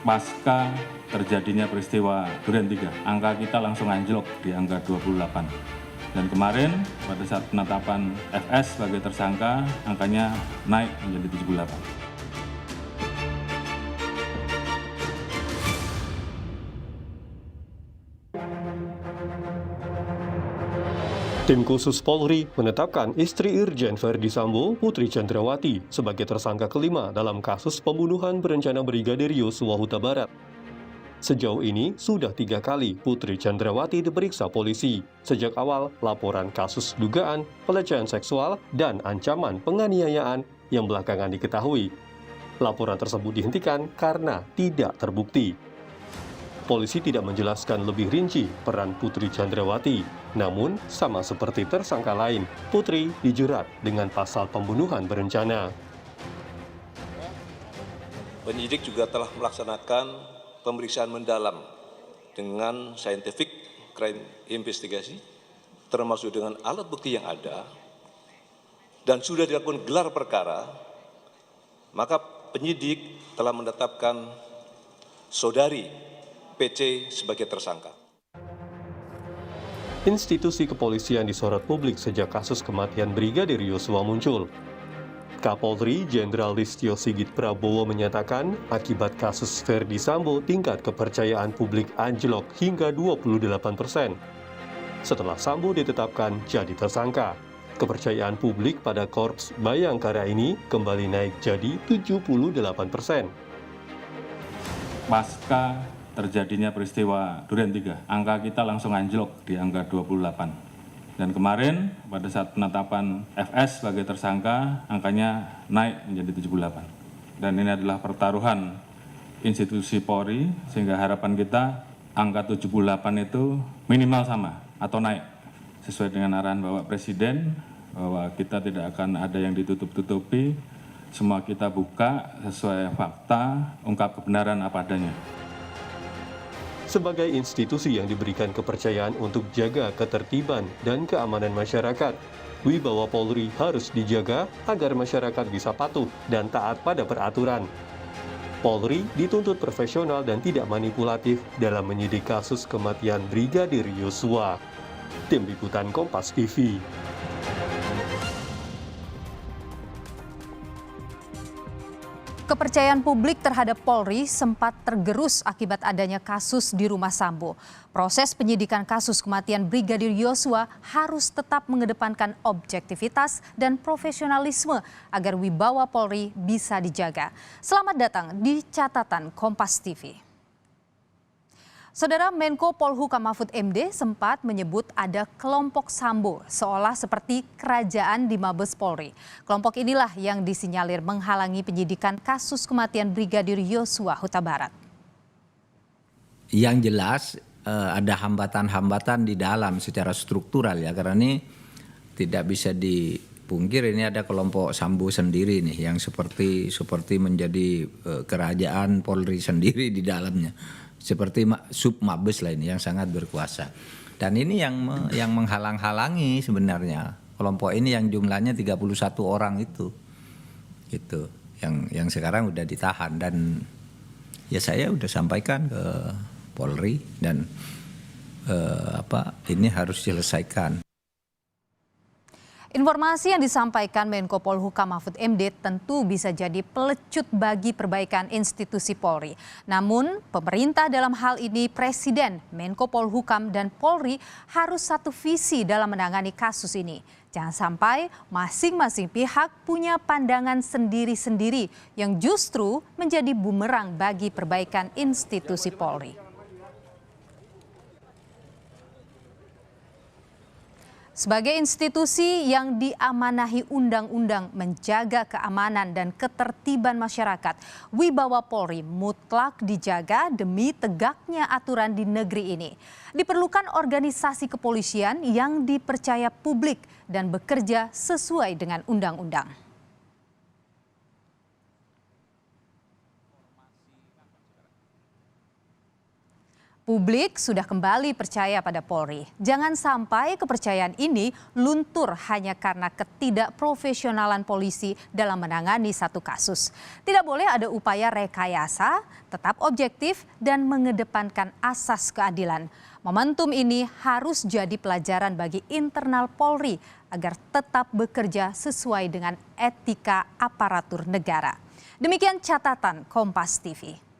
Pasca terjadinya peristiwa Duren 3, angka kita langsung anjlok di angka 28. Dan kemarin pada saat penetapan FS sebagai tersangka, angkanya naik menjadi 78. Tim khusus Polri menetapkan istri Irjen Verdi Sambo, Putri Chandrawati, sebagai tersangka kelima dalam kasus pembunuhan berencana Brigadir Yosua Huta Barat. Sejauh ini, sudah 3 kali Putri Chandrawati diperiksa polisi sejak awal laporan kasus dugaan pelecehan seksual dan ancaman penganiayaan yang belakangan diketahui. Laporan tersebut dihentikan karena tidak terbukti. Polisi tidak menjelaskan lebih rinci peran Putri Chandrawati. Namun, sama seperti tersangka lain, Putri dijerat dengan pasal pembunuhan berencana. Penyidik juga telah melaksanakan pemeriksaan mendalam dengan scientific crime investigation, termasuk dengan alat bukti yang ada, dan sudah dilakukan gelar perkara, maka penyidik telah menetapkan saudari PC sebagai tersangka. Institusi kepolisian disorot publik sejak kasus kematian Brigadir Yosua muncul. Kapolri Jenderal Listio Sigit Prabowo menyatakan akibat kasus Verdi Sambo tingkat kepercayaan publik anjlok hingga 28%. Setelah Sambo ditetapkan jadi tersangka, kepercayaan publik pada Korps Bayangkara ini kembali naik jadi 78%. Pasca terjadinya peristiwa Duren 3, angka kita langsung anjlok di angka 28. Dan kemarin pada saat penetapan FS sebagai tersangka, angkanya naik menjadi 78. Dan ini adalah pertaruhan institusi Polri, sehingga harapan kita angka 78 itu minimal sama atau naik. Sesuai dengan arahan Bapak Presiden, bahwa kita tidak akan ada yang ditutup-tutupi, semua kita buka sesuai fakta, ungkap kebenaran apa adanya. Sebagai institusi yang diberikan kepercayaan untuk jaga ketertiban dan keamanan masyarakat, wibawa Polri harus dijaga agar masyarakat bisa patuh dan taat pada peraturan. Polri dituntut profesional dan tidak manipulatif dalam menyidik kasus kematian Brigadir Yosua. Tim Liputan Kompas TV. Kepercayaan publik terhadap Polri sempat tergerus akibat adanya kasus di rumah Sambo. Proses penyidikan kasus kematian Brigadir Yosua harus tetap mengedepankan objektivitas dan profesionalisme agar wibawa Polri bisa dijaga. Selamat datang di catatan Kompas TV. Saudara Menko Polhukam Mahfud MD sempat menyebut ada kelompok Sambo seolah seperti kerajaan di Mabes Polri. Kelompok inilah yang disinyalir menghalangi penyidikan kasus kematian Brigadir Yosua Huta Barat. Yang jelas ada hambatan-hambatan di dalam secara struktural ya, karena ini tidak bisa dipungkir ini ada kelompok Sambo sendiri nih yang seperti menjadi kerajaan Polri sendiri di dalamnya. Seperti sub Mabes lain yang sangat berkuasa. Dan ini yang menghalang-halangi sebenarnya kelompok ini yang jumlahnya 31 orang itu yang sekarang udah ditahan. Dan ya saya udah sampaikan ke Polri dan ini harus diselesaikan. Informasi yang disampaikan Menko Polhukam Mahfud MD tentu bisa jadi pelecut bagi perbaikan institusi Polri. Namun, pemerintah dalam hal ini Presiden, Menko Polhukam, dan Polri harus satu visi dalam menangani kasus ini. Jangan sampai masing-masing pihak punya pandangan sendiri-sendiri yang justru menjadi bumerang bagi perbaikan institusi Polri. Sebagai institusi yang diamanahi undang-undang menjaga keamanan dan ketertiban masyarakat, wibawa Polri mutlak dijaga demi tegaknya aturan di negeri ini. Diperlukan organisasi kepolisian yang dipercaya publik dan bekerja sesuai dengan undang-undang. Publik sudah kembali percaya pada Polri. Jangan sampai kepercayaan ini luntur hanya karena ketidakprofesionalan polisi dalam menangani satu kasus. Tidak boleh ada upaya rekayasa, tetap objektif dan mengedepankan asas keadilan. Momentum ini harus jadi pelajaran bagi internal Polri agar tetap bekerja sesuai dengan etika aparatur negara. Demikian catatan Kompas TV.